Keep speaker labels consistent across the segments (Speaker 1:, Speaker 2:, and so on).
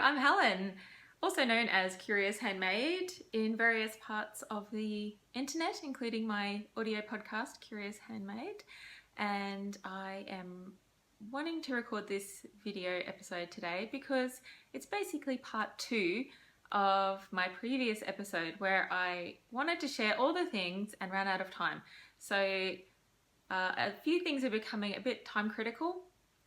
Speaker 1: I'm Helen, also known as Curious Handmade in various parts of the internet, including my audio podcast, Curious Handmade. And I am wanting to record this video episode today because it's basically part 2 of my previous episode where I wanted to share all the things and ran out of time. So a few things are becoming a bit time critical.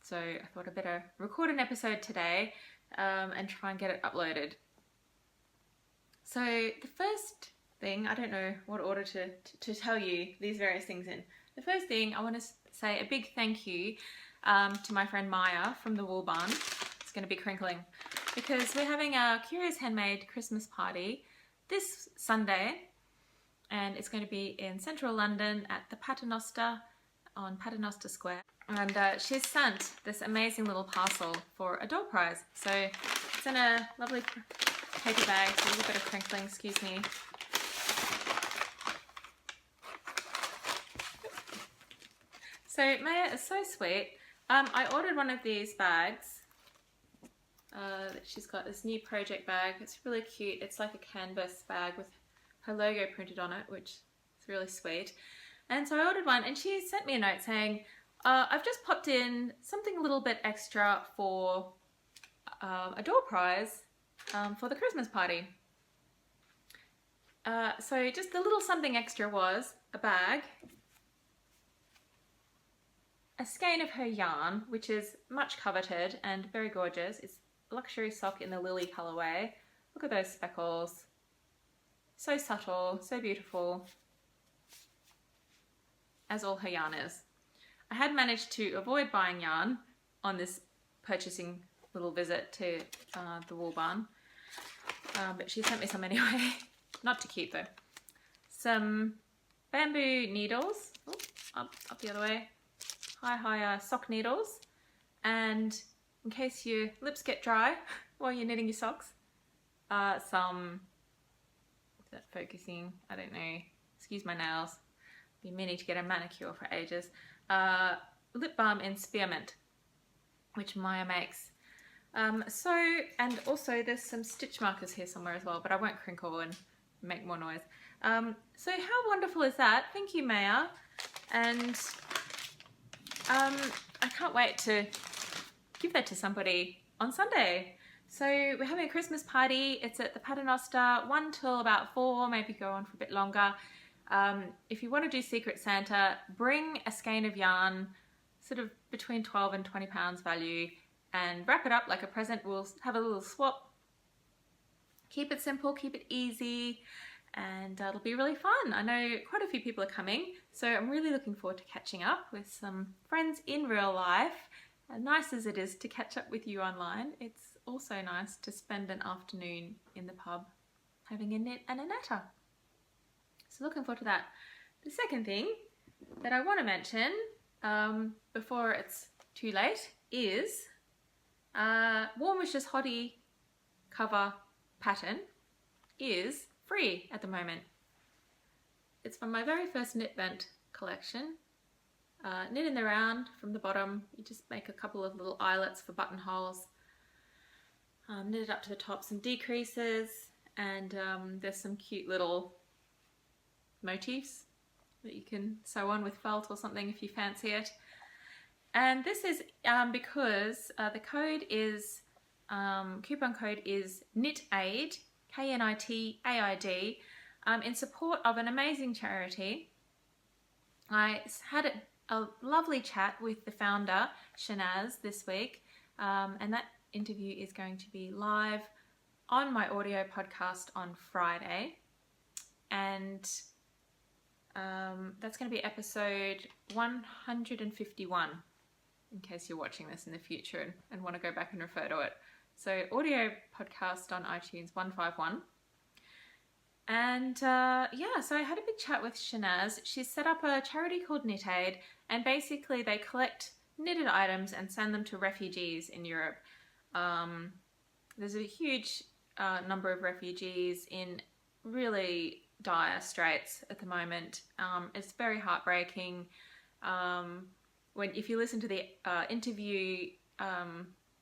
Speaker 1: So I thought I'd better record an episode today and try and get it uploaded. So the first thing, I don't know what order to tell you these various things in. The first thing, I want to say a big thank you to my friend Maya from the Wool Barn. It's going to be crinkling because we're having our Curious Handmade Christmas party this Sunday, and it's going to be in central London at the Paternoster on Paternoster Square. And she's sent this amazing little parcel for a door prize. So it's in a lovely paper bag, so a little bit of crinkling, excuse me. So Maya is so sweet. I ordered one of these bags. She's got this new project bag. It's really cute. It's like a canvas bag with her logo printed on it, which is really sweet. And so I ordered one, and she sent me a note saying, I've just popped in something a little bit extra for a door prize for the Christmas party. So just the little something extra was a bag, a skein of her yarn, which is much coveted and very gorgeous. It's a luxury sock in the lily colourway. Look at those speckles. So subtle, so beautiful, as all her yarn is. I had managed to avoid buying yarn on this purchasing little visit to the Wool Barn, but she sent me some anyway. Not too cute though. Some bamboo needles, up the other way, high sock needles, and in case your lips get dry while you're knitting your socks, some, is that focusing? I don't know, excuse my nails. Been meaning to get a manicure for ages. Lip balm in spearmint, which Maya makes. And also there's some stitch markers here somewhere as well, but I won't crinkle and make more noise. So how wonderful is that? Thank you, Maya. And I can't wait to give that to somebody on Sunday. So we're having a Christmas party. It's at the Paternoster, 1 till about 4, maybe go on for a bit longer. If you want to do Secret Santa, bring a skein of yarn, sort of between 12 and 20 pounds value, and wrap it up like a present. We'll have a little swap. Keep it simple, keep it easy, and it'll be really fun. I know quite a few people are coming, so I'm really looking forward to catching up with some friends in real life. As nice as it is to catch up with you online, it's also nice to spend an afternoon in the pub having a knit and a natter. So looking forward to that. The second thing that I want to mention before it's too late is Warm Wishes Hottie cover pattern is free at the moment. It's from my very first Knit Bent collection. Knit in the round from the bottom. You just make a couple of little eyelets for buttonholes. Knit it up to the top, some decreases, and there's some cute little motifs that you can sew on with felt or something if you fancy it. And this is because the code is, coupon code is KNITAID, KNITAID, in support of an amazing charity. I had a lovely chat with the founder, Shanaz, this week, and that interview is going to be live on my audio podcast on Friday. And that's going to be episode 151, in case you're watching this in the future and want to go back and refer to it. So audio podcast on iTunes 151. And yeah, so I had a big chat with Shanaz. She's set up a charity called KnitAid, and basically they collect knitted items and send them to refugees in Europe. There's a huge number of refugees in really dire straits at the moment. It's very heartbreaking. If you listen to the interview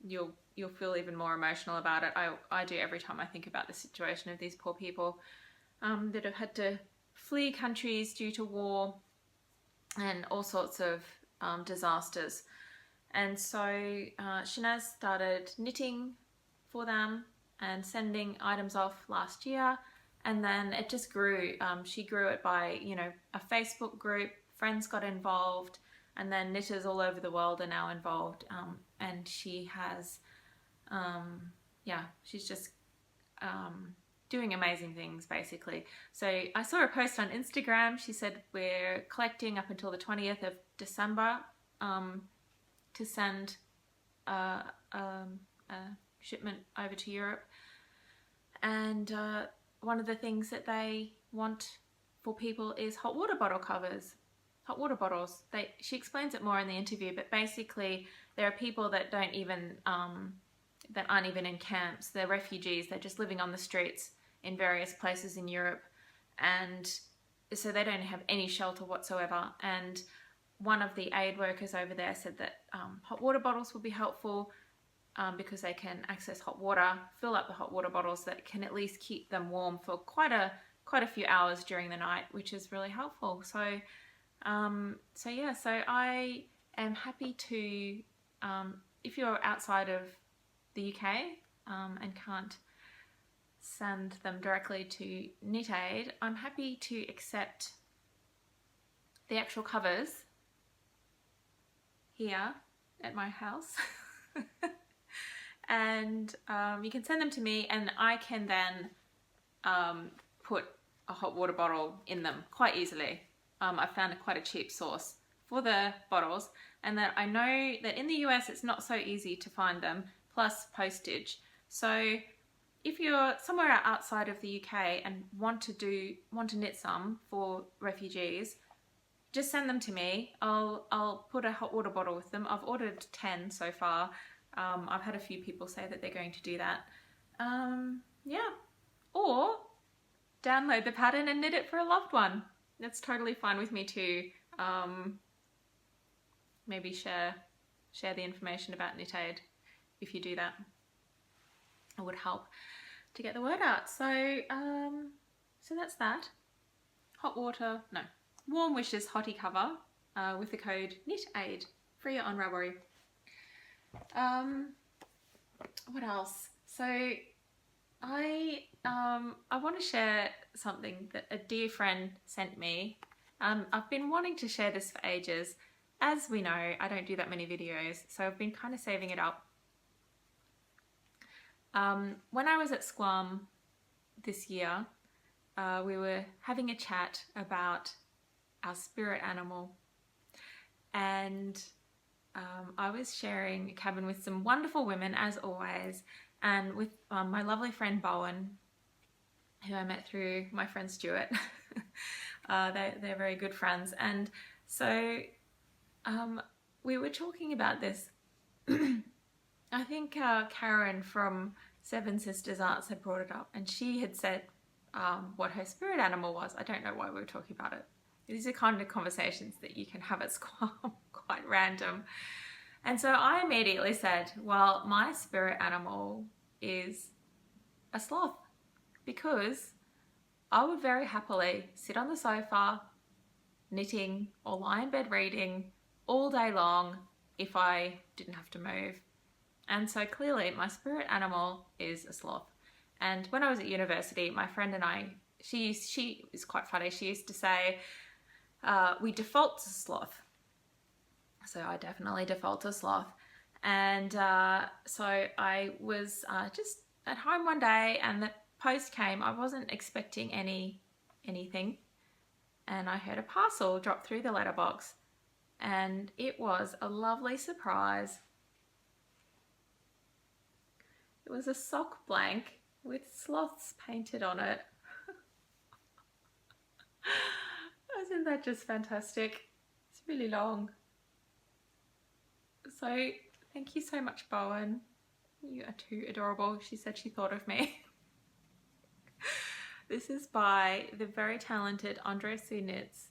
Speaker 1: you'll feel even more emotional about it. I do every time I think about the situation of these poor people that have had to flee countries due to war and all sorts of disasters. And so Shanaz started knitting for them and sending items off last year, and then it just grew. She grew it by, a Facebook group, friends got involved, and then knitters all over the world are now involved. And she has, she's just doing amazing things, basically. So I saw a post on Instagram. She said we're collecting up until the 20th of December to send a shipment over to Europe. And one of the things that they want for people is hot water bottle covers, hot water bottles. She explains it more in the interview, but basically there are people that don't even that aren't even in camps. They're refugees. They're just living on the streets in various places in Europe, and so they don't have any shelter whatsoever. And one of the aid workers over there said that hot water bottles will be helpful because they can access hot water, fill up the hot water bottles that can at least keep them warm for quite a few hours during the night, which is really helpful. So I am happy to, if you're outside of the UK and can't send them directly to KnitAid, I'm happy to accept the actual covers here at my house. And you can send them to me, and I can then put a hot water bottle in them quite easily. I found quite a cheap source for the bottles, and that I know that in the US it's not so easy to find them, plus postage. So if you're somewhere outside of the UK and want to knit some for refugees, just send them to me. I'll put a hot water bottle with them. I've ordered 10 so far. I've had a few people say that they're going to do that. Or download the pattern and knit it for a loved one. That's totally fine with me too. Maybe share the information about KnitAid if you do that. It would help to get the word out. So that's that. Warm Wishes Hottie cover with the code KnitAid, free on Ravelry. What else? So I want to share something that a dear friend sent me. I've been wanting to share this for ages. As we know, I don't do that many videos, so I've been kind of saving it up. When I was at Squam this year, we were having a chat about our spirit animal, and I was sharing a cabin with some wonderful women, as always, and with my lovely friend Bowen, who I met through my friend Stuart. They're very good friends, and so we were talking about this. I think Karen from Seven Sisters Arts had brought it up, and she had said what her spirit animal was. I don't know why we were talking about it. These are kind of conversations that you can have at Squam, quite random. And so I immediately said, well, my spirit animal is a sloth, because I would very happily sit on the sofa knitting or lie in bed reading all day long if I didn't have to move. And so clearly my spirit animal is a sloth. And when I was at university, my friend and I, she is quite funny. She used to say, we default to sloth. So I definitely default to sloth. And so I was just at home one day, and the post came. I wasn't expecting anything. And I heard a parcel drop through the letterbox. And it was a lovely surprise. It was a sock blank with sloths painted on it. Isn't that just fantastic? It's really long. So thank you so much, Bowen. You are too adorable. She said she thought of me. This is by the very talented Andre Sue Knits,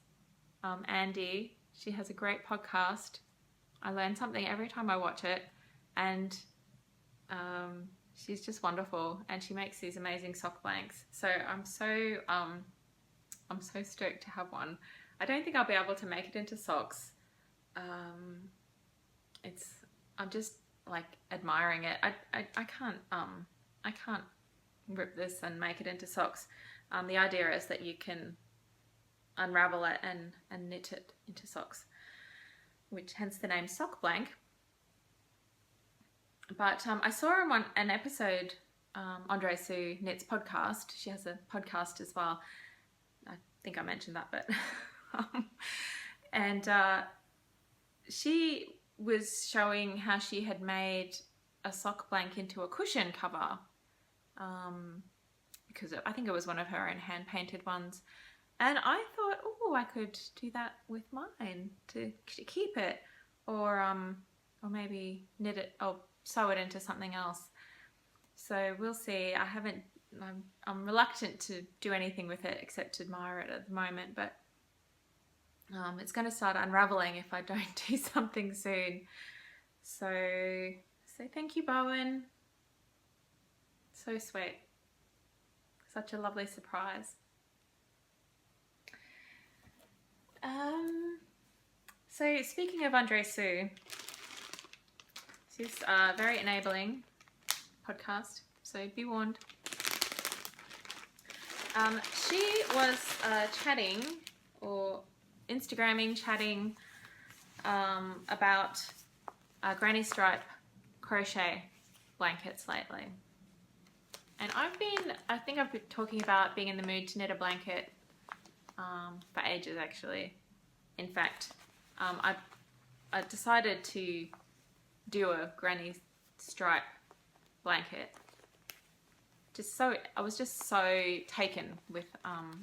Speaker 1: Andy. She has a great podcast. I learn something every time I watch it, and She's just wonderful, and she makes these amazing sock blanks. So I'm so stoked to have one. I don't think I'll be able to make it into socks. I'm just like admiring it. I can't rip this and make it into socks. The idea is that you can unravel it and knit it into socks, which hence the name sock blank. But I saw in an episode, Andre Sue Knits podcast. She has a podcast as well. I think I mentioned that, but and she was showing how she had made a sock blank into a cushion cover, because I think it was one of her own hand painted ones. And I thought, oh, I could do that with mine to keep it, or maybe knit it, or sew it into something else. So we'll see. I'm reluctant to do anything with it except admire it at the moment, but it's going to start unraveling if I don't do something soon. So thank you, Bowen. So sweet. Such a lovely surprise. So speaking of Andre Sue, this is a very enabling podcast, so be warned. She was chatting or chatting about granny stripe crochet blankets lately. And I think I've been talking about being in the mood to knit a blanket for ages, actually. In fact, I decided to do a granny stripe blanket. I was just so taken with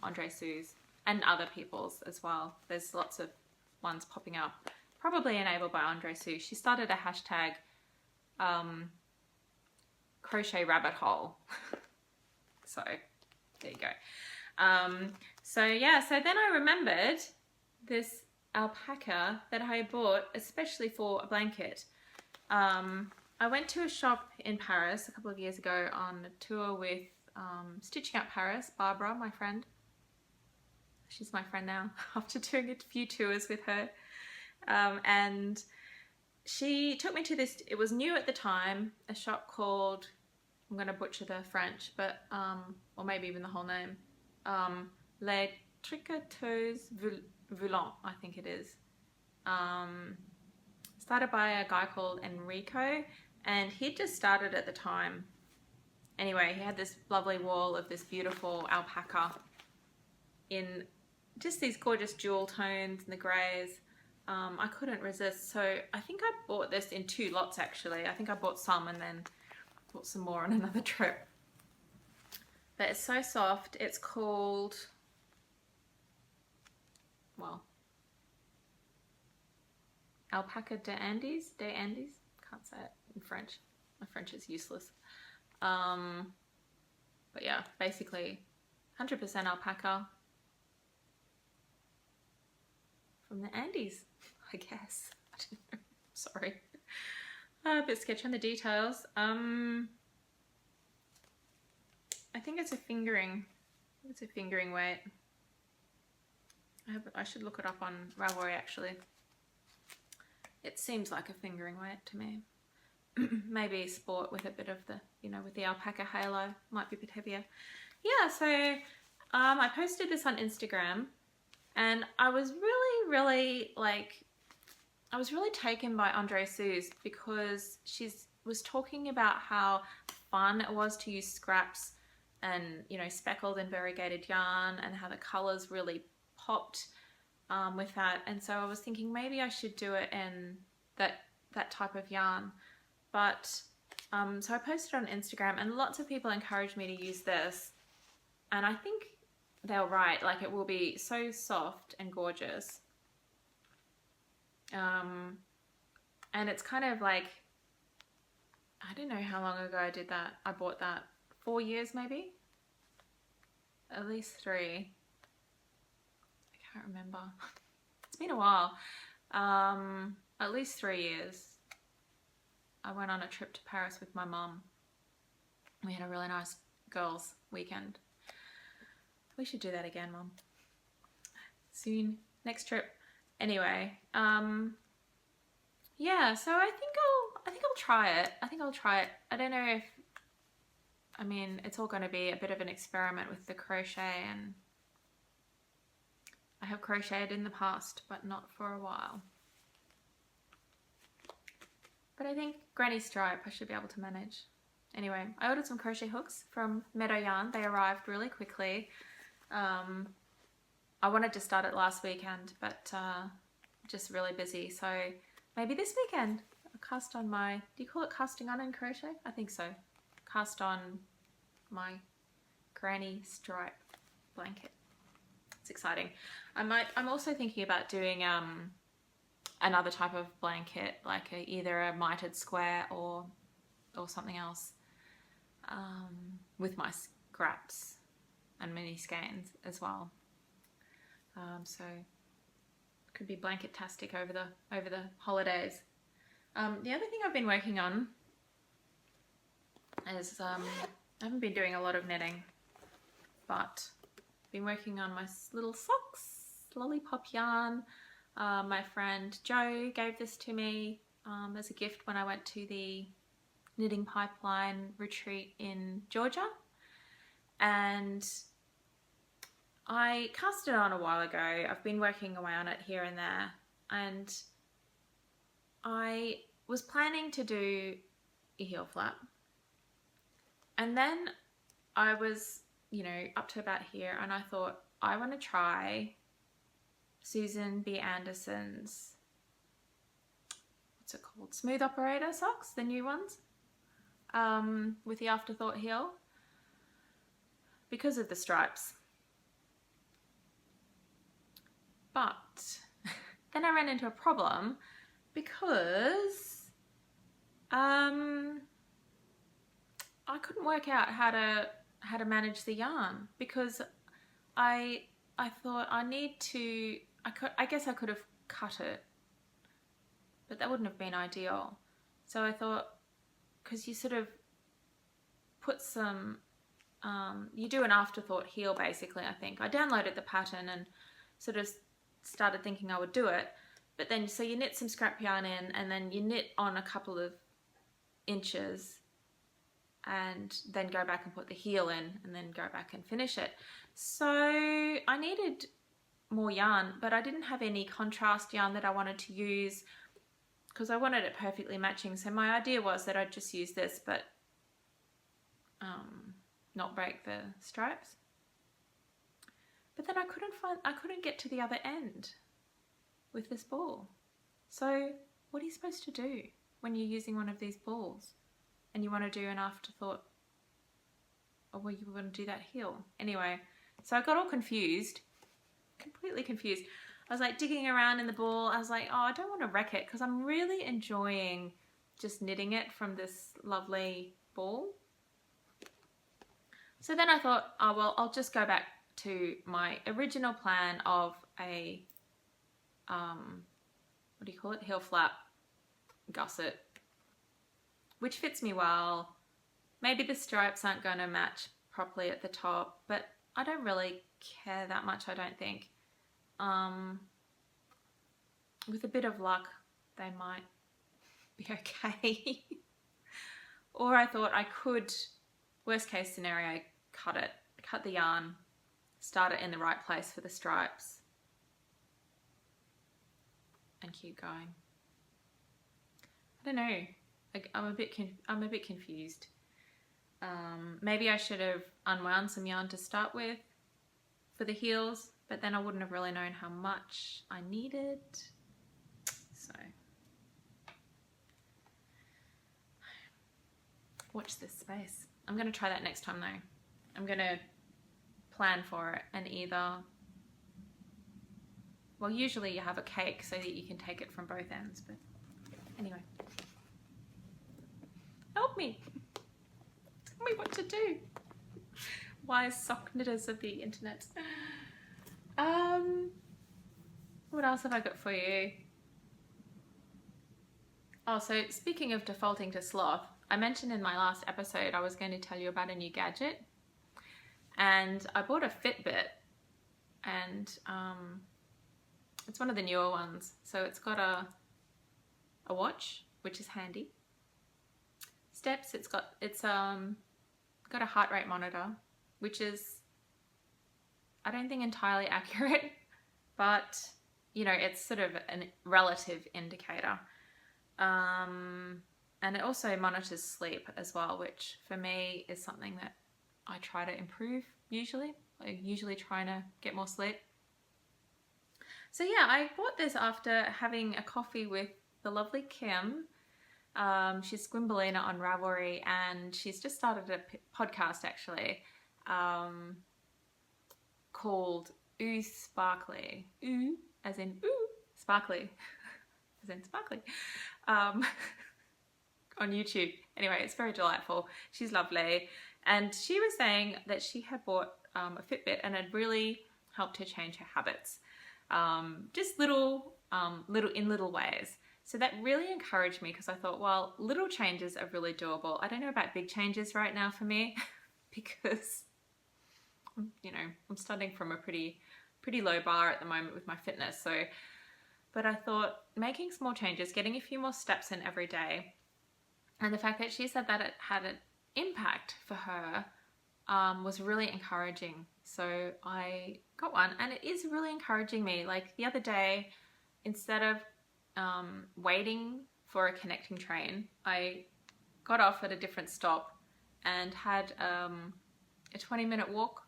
Speaker 1: Andre Sue's and other people's as well. There's lots of ones popping up, probably enabled by Andre Sue. She started a hashtag crochet rabbit hole. So there you go. So then I remembered this alpaca that I bought especially for a blanket. I went to a shop in Paris a couple of years ago on a tour with Stitching Up Paris, Barbara, my friend. She's my friend now after doing a few tours with her. And she took me to this, it was new at the time, a shop called, I'm going to butcher the French, but, or maybe even the whole name, Les Tricoteuses Volantes, I think it is. Started by a guy called Enrico, and he just started at the time. Anyway, he had this lovely wall of this beautiful alpaca in just these gorgeous jewel tones and the greys. I couldn't resist, so I think I bought this in 2 lots actually. I think I bought some and then bought some more on another trip. But it's so soft. It's called, well, Alpaca des Andes, can't say it in French. My French is useless. But yeah, basically 100% alpaca from the Andes, I guess. I don't know. Sorry. A bit sketchy on the details. I think it's a fingering. It's a fingering weight. I should look it up on Ravelry actually. It seems like a fingering weight to me. Maybe sport with a bit of the, with the alpaca halo, might be a bit heavier. Yeah, so I posted this on Instagram, and I was really taken by Andre Sue's because she was talking about how fun it was to use scraps and, speckled and variegated yarn, and how the colors really popped with that. And so I was thinking maybe I should do it in that type of yarn. But so I posted on Instagram, and lots of people encouraged me to use this, and I think they were right. Like, it will be so soft and gorgeous. And it's kind of like, I don't know how long ago I did that. I bought that 4 years maybe, at least 3. I can't remember. It's been a while. At least 3 years. I went on a trip to Paris with my mum. We had a really nice girls' weekend. We should do that again, Mum. Soon. Next trip. Anyway, yeah, so I think I'll try it. I don't know if, I mean, it's all going to be a bit of an experiment with the crochet, and I have crocheted in the past, but not for a while. But I think granny stripe I should be able to manage. Anyway, I ordered some crochet hooks from Meadow Yarn. They arrived really quickly. I wanted to start it last weekend, but just really busy. So maybe this weekend I'll cast on my, do you call it casting on in crochet? I think so. Cast on my granny stripe blanket. It's exciting. I'm also thinking about doing another type of blanket, like either a mitered square or something else, with my scraps and mini skeins as well. So could be blanket-tastic over the holidays. The other thing I've been working on is I haven't been doing a lot of knitting, but I've been working on my little socks, lollipop yarn. My friend Jo gave this to me as a gift when I went to the Knitting Pipeline retreat in Georgia, and I cast it on a while ago. I've been working away on it here and there, and I was planning to do a heel flap, and then I was, you know, up to about here, and I thought I want to try Susan B. Anderson's, what's it called, Smooth Operator socks, the new ones, with the afterthought heel, because of the stripes. But then I ran into a problem because I couldn't work out how to manage the yarn, because I thought I need to, I guess I could have cut it, but that wouldn't have been ideal. So I thought, because you sort of put some, you do an afterthought heel basically, I think. I downloaded the pattern and sort of started thinking I would do it, but then so you knit some scrap yarn in, and then you knit on a couple of inches, and then go back and put the heel in, and then go back and finish it. So I needed more yarn, but I didn't have any contrast yarn that I wanted to use, because I wanted it perfectly matching. So my idea was that I'd just use this, but not break the stripes. But then I couldn't get to the other end with this ball. So what are you supposed to do when you're using one of these balls and you want to do an afterthought, or you want to do that heel? Anyway, so I got all confused, completely confused. I was like digging around in the ball. I was like, oh, I don't want to wreck it, because I'm really enjoying just knitting it from this lovely ball. So then I thought, oh, well, I'll just go back to my original plan of a, what do you call it? Heel flap gusset, which fits me well. Maybe the stripes aren't going to match properly at the top, but I don't really care that much, I don't think. With a bit of luck, they might be okay. Or I thought I could, worst case scenario, cut the yarn, start it in the right place for the stripes, and keep going. I don't know. I'm a bit confused. Maybe I should have unwound some yarn to start with for the heels, but then I wouldn't have really known how much I needed. So watch this space. I'm going to try that next time though. I'm going to plan for it, and either, well, usually you have a cake so that you can take it from both ends, but anyway. Help me. Tell me what to do. Wise sock knitters of the internet. What else have I got for you? Oh, so speaking of defaulting to sloth, I mentioned in my last episode I was going to tell you about a new gadget, and I bought a Fitbit, and it's one of the newer ones. So it's got a watch, which is handy. Steps, it's got a heart rate monitor, which is, I don't think entirely accurate, but you know, it's sort of a relative indicator. And it also monitors sleep as well, which for me is something that I try to improve usually. I usually trying to get more sleep. So yeah, I bought this after having a coffee with the lovely Kim. She's Squimbelina on Ravelry, and she's just started a podcast actually called Ooh Sparkly. Ooh as in ooh, sparkly as in sparkly. On YouTube. Anyway, it's very delightful. She's lovely. And she was saying that she had bought a Fitbit and had really helped her change her habits. Just little ways. So that really encouraged me, because I thought, well, little changes are really doable. I don't know about big changes right now for me because, you know, I'm starting from a pretty low bar at the moment with my fitness. So, but I thought making small changes, getting a few more steps in every day, and the fact that she said that it had an impact for her was really encouraging. So I got one, and it is really encouraging me. Like the other day, instead of waiting for a connecting train, I got off at a different stop and had a 20-minute walk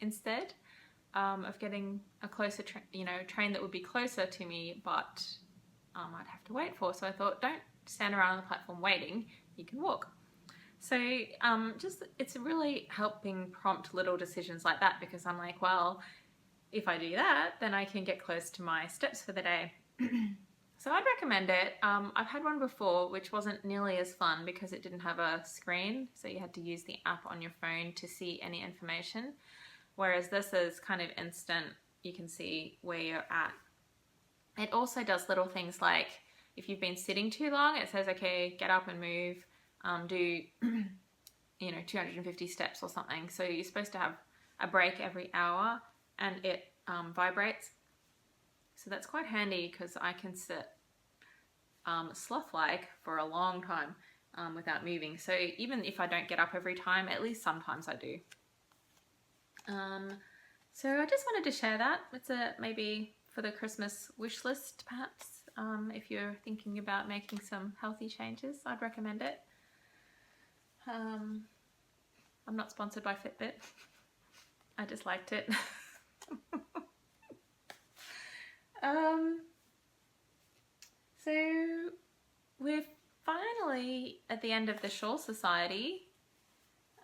Speaker 1: instead of getting a closer train that would be closer to me, but I'd have to wait for. So I thought, don't stand around on the platform waiting, you can walk. So it's really helping prompt little decisions like that, because I'm like, well, if I do that, then I can get close to my steps for the day. So I'd recommend it. I've had one before which wasn't nearly as fun because it didn't have a screen, so you had to use the app on your phone to see any information, whereas this is kind of instant. You can see where you're at. It also does little things like, if you've been sitting too long, it says, okay, get up and move, do 250 steps or something. So you're supposed to have a break every hour, and it vibrates. So that's quite handy, because I can sit sloth-like for a long time without moving. So even if I don't get up every time, at least sometimes I do. So I just wanted to share that. It's maybe for the Christmas wish list, perhaps. If you're thinking about making some healthy changes, I'd recommend it. I'm not sponsored by Fitbit. I just liked it. So we're finally at the end of the Shawl Society.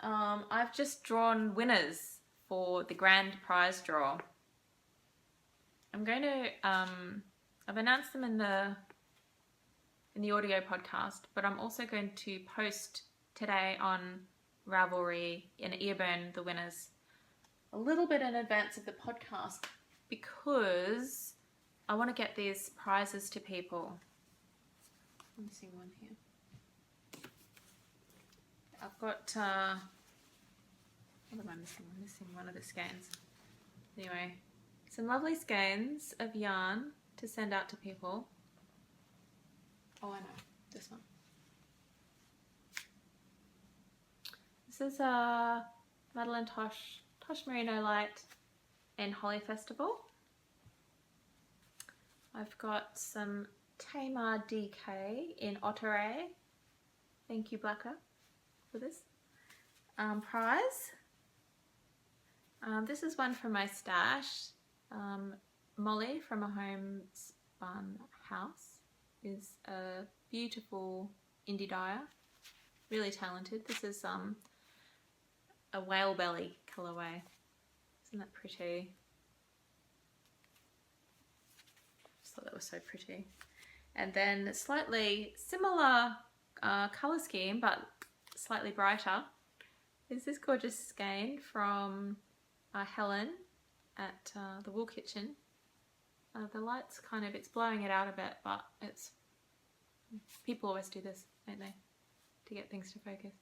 Speaker 1: I've just drawn winners for the grand prize draw. I'm going to I've announced them in the audio podcast, but I'm also going to post today on Ravelry in Earburn the winners a little bit in advance of the podcast, because I want to get these prizes to people. I'm missing one here. I've got what am I missing? I'm missing one of the skeins. Anyway, some lovely skeins of yarn to send out to people. Oh, I know, this one. This is Madeline Tosh Merino Light and Holly Festival. I've got some Tamar DK in Otteray. Thank you, Blacker, for this prize. This is one from my stash. Molly from A Homespun House is a beautiful indie dyer, really talented. This is a whale belly colourway. Isn't that pretty? Just thought that was so pretty. And then slightly similar colour scheme, but slightly brighter, is this gorgeous skein from Helen at the Wool Kitchen. The light's it's blowing it out a bit, but it's People always do this, don't they, to get things to focus.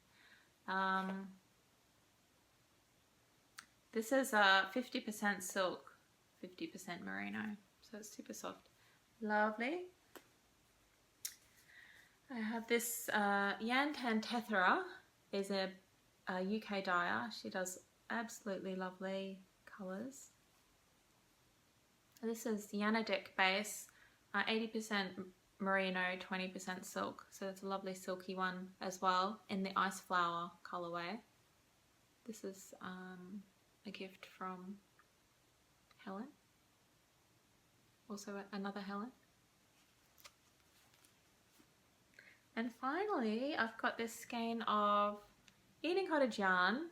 Speaker 1: This is 50% silk, 50% merino, so it's super soft. Lovely. I have this Yantan Tethera is a UK dyer. She does absolutely lovely colours. This is Yanadek base, 80% merino, 20% silk. So it's a lovely silky one as well in the ice flower colourway. This is a gift from Helen. Also another Helen. And finally, I've got this skein of Eden Cottage yarn.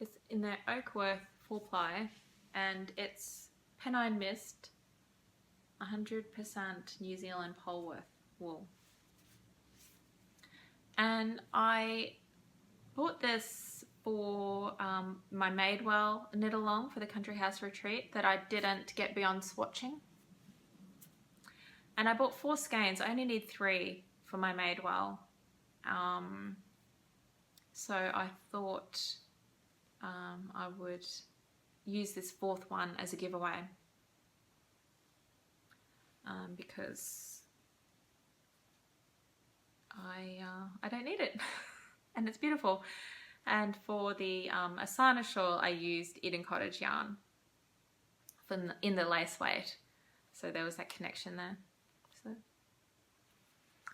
Speaker 1: It's in the Oakworth 4-ply, and it's Pennine Mist, 100% New Zealand Polworth wool. And I bought this for my Madewell knit along for the Country House retreat that I didn't get beyond swatching. And I bought 4 skeins. I only need 3 for my Madewell. So I thought I would use this 4th one as a giveaway because I don't need it and it's beautiful. And for the Asana shawl, I used Eden Cottage yarn in the lace weight, so there was that connection there.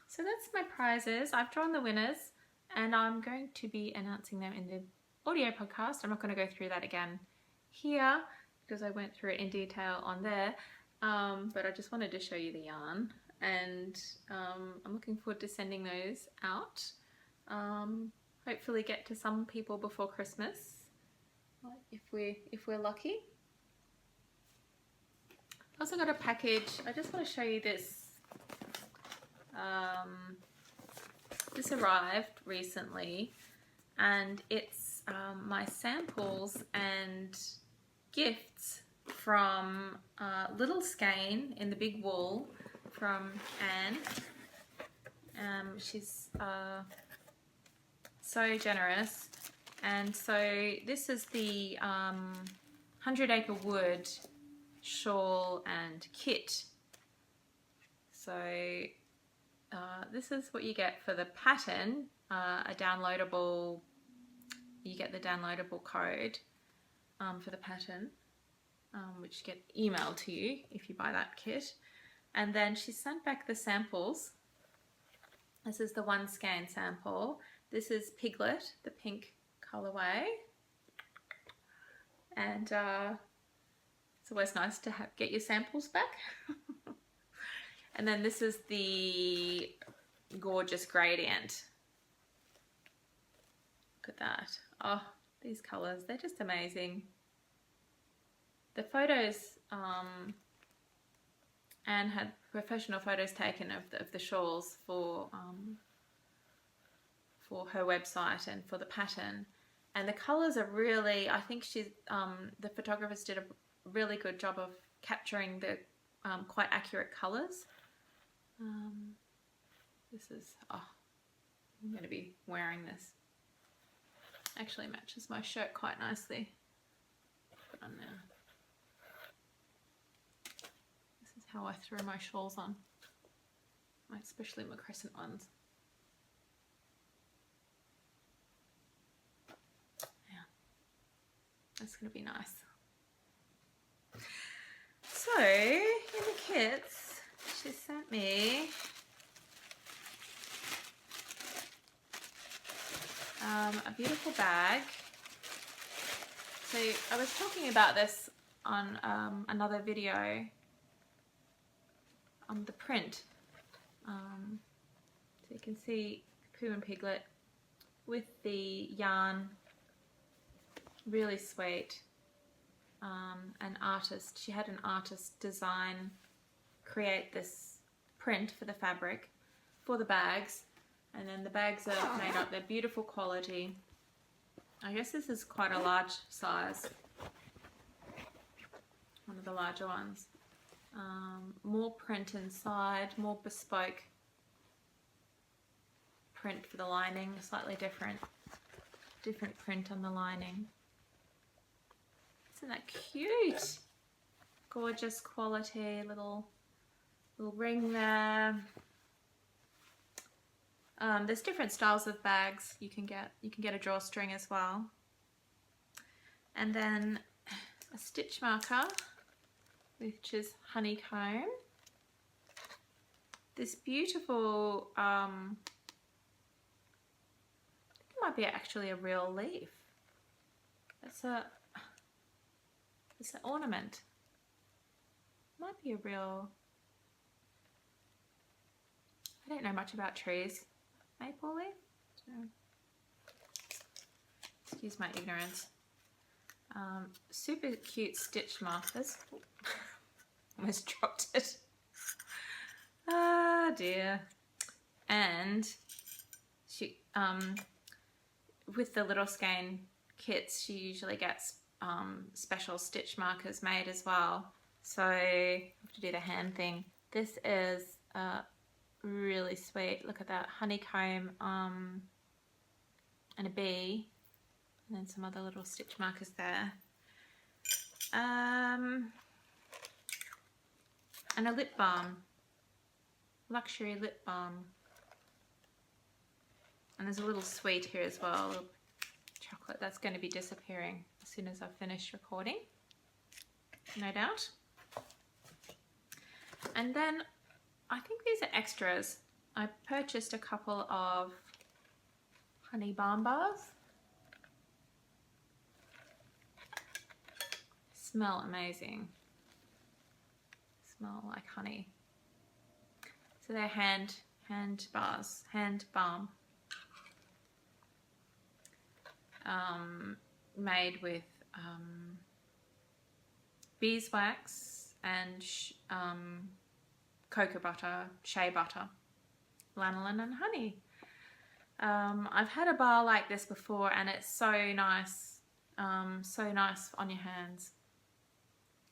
Speaker 1: So that's my prizes. I've drawn the winners and I'm going to be announcing them in the audio podcast. I'm not going to go through that again here because I went through it in detail on there, but I just wanted to show you the yarn, and I'm looking forward to sending those out. Hopefully get to some people before Christmas if we're lucky. I also got a package. I just want to show you this. This arrived recently, and it's my samples and gifts from Little Skein in the Big Wool from Anne. She's so generous, and so this is the 100 Acre Wood shawl and kit. So this is what you get for the pattern, a downloadable, you get the downloadable code for the pattern, which get emailed to you if you buy that kit. And then she sent back the samples. This is the 1 skein sample. This is Piglet, the pink colorway. And it's always nice to get your samples back. And then this is the gorgeous gradient. Look at that. Oh, these colors, they're just amazing. The photos, Anne had professional photos taken of the shawls for her website and for the pattern. And the colors are really, I think the photographers did a really good job of capturing the quite accurate colors. This is, oh, I'm going to be wearing this. Actually matches my shirt quite nicely. Put on there. This is how I throw my shawls on, especially my crescent ones. Yeah, that's going to be nice. So in the kits, she sent me a beautiful bag. So I was talking about this on another video on the print. So you can see Pooh and Piglet with the yarn, really sweet. An artist, she had an artist design, create this print for the fabric for the bags, and then the bags are made up. They're beautiful quality. I guess this is quite a large size, one of the larger ones. More print inside, more bespoke print for the lining, a slightly different print on the lining. Isn't that cute? Gorgeous quality, little ring there. There's different styles of bags you can get. You can get a drawstring as well. And then a stitch marker, which is honeycomb. This beautiful, I think it might be actually a real leaf. It's an ornament. Might be a real, I don't know much about trees. Maple leaf? No. Excuse my ignorance. Super cute stitch markers. Almost dropped it. Ah dear. And she, with the little skein kits, she usually gets special stitch markers made as well. So I have to do the hand thing. This is really sweet. Look at that honeycomb and a bee, and then some other little stitch markers there. And a lip balm, luxury lip balm. And there's a little sweet here as well, a little chocolate. That's going to be disappearing as soon as I finish recording, no doubt. And then I think these are extras. I purchased a couple of honey balm bars. Smell amazing. Smell like honey. So they're hand bars, hand balm. Made with beeswax and cocoa butter, shea butter, lanolin and honey. I've had a bar like this before and it's so nice on your hands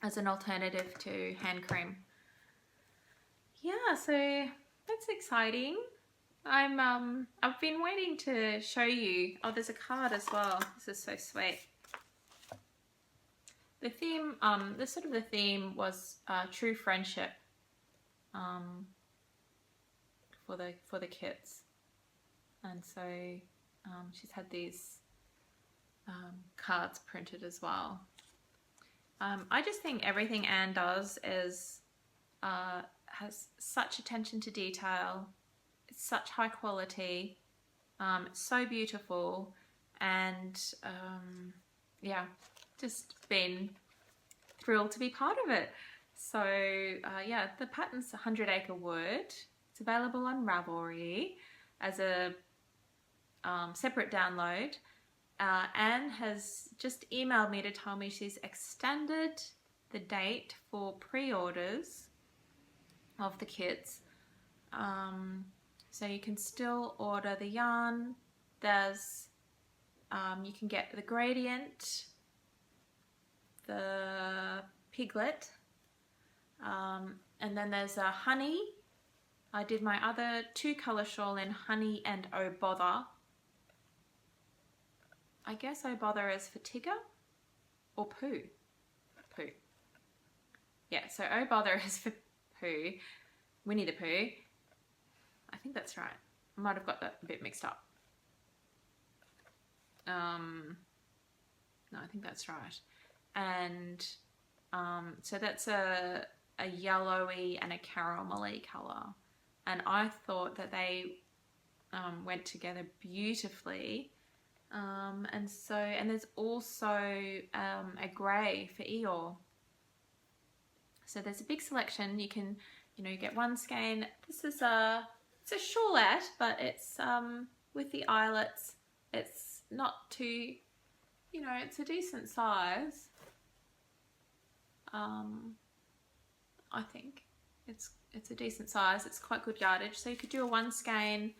Speaker 1: as an alternative to hand cream. Yeah, so that's exciting. I've been waiting to show you. Oh, there's a card as well. This is so sweet. The theme, the theme was true friendship for the kits, and so she's had these cards printed as well. I just think everything Anne does is has such attention to detail. It's such high quality. It's so beautiful, and yeah, just been thrilled to be part of it. So yeah, the pattern's 100 Acre Wood. It's available on Ravelry as a separate download. Anne has just emailed me to tell me she's extended the date for pre-orders of the kits. So you can still order the yarn. There's you can get the gradient, the piglet, and then there's a honey. I did my other 2-color shawl in honey and oh bother. I guess oh bother is for Tigger or Pooh. Pooh. Yeah, so oh bother is for Pooh, Winnie the Pooh. I think that's right. I might have got that a bit mixed up. No, I think that's right. And so that's a yellowy and a caramelly colour. And I thought that they went together beautifully. And there's also a grey for Eeyore. So there's a big selection. You can, get one skein. This is it's a shawlette, but it's with the eyelets. It's not too, it's a decent size. I think it's a decent size. It's quite good yardage. So you could do a 1 skein,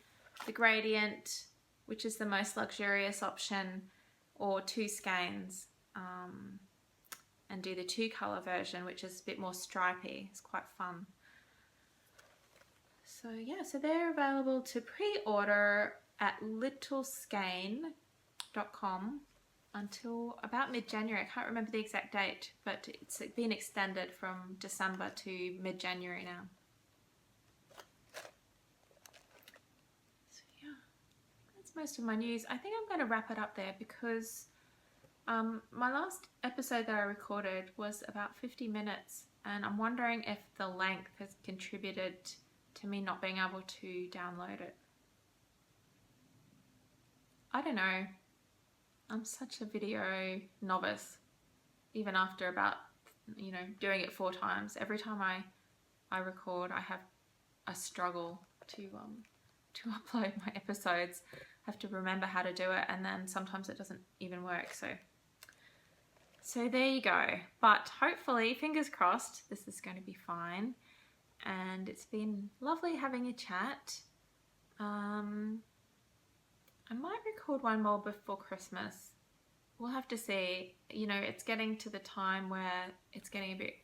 Speaker 1: the gradient, which is the most luxurious option, or 2 skeins, and do the 2-color version, which is a bit more stripy. It's quite fun. So yeah, so they're available to pre-order at littleskein.com until about mid-January. I can't remember the exact date, but it's been extended from December to mid-January now. So yeah, that's most of my news. I think I'm going to wrap it up there because my last episode that I recorded was about 50 minutes, and I'm wondering if the length has contributed to me not being able to download it. I don't know. I'm such a video novice, even after about, doing it 4 times. Every time I record, I have a struggle to upload my episodes. I have to remember how to do it, and then sometimes it doesn't even work. So there you go. But hopefully, fingers crossed, this is going to be fine. And it's been lovely having a chat. I might record one more before Christmas. We'll have to see. It's getting to the time where it's getting a bit,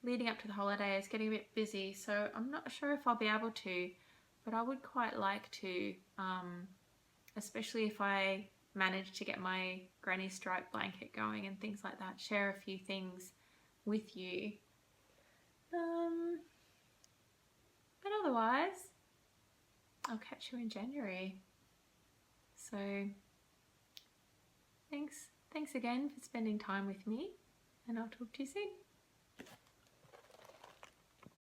Speaker 1: leading up to the holidays, getting a bit busy. So I'm not sure if I'll be able to, but I would quite like to, especially if I manage to get my granny stripe blanket going and things like that, share a few things with you. But otherwise, I'll catch you in January. So thanks again for spending time with me, and I'll talk to you soon.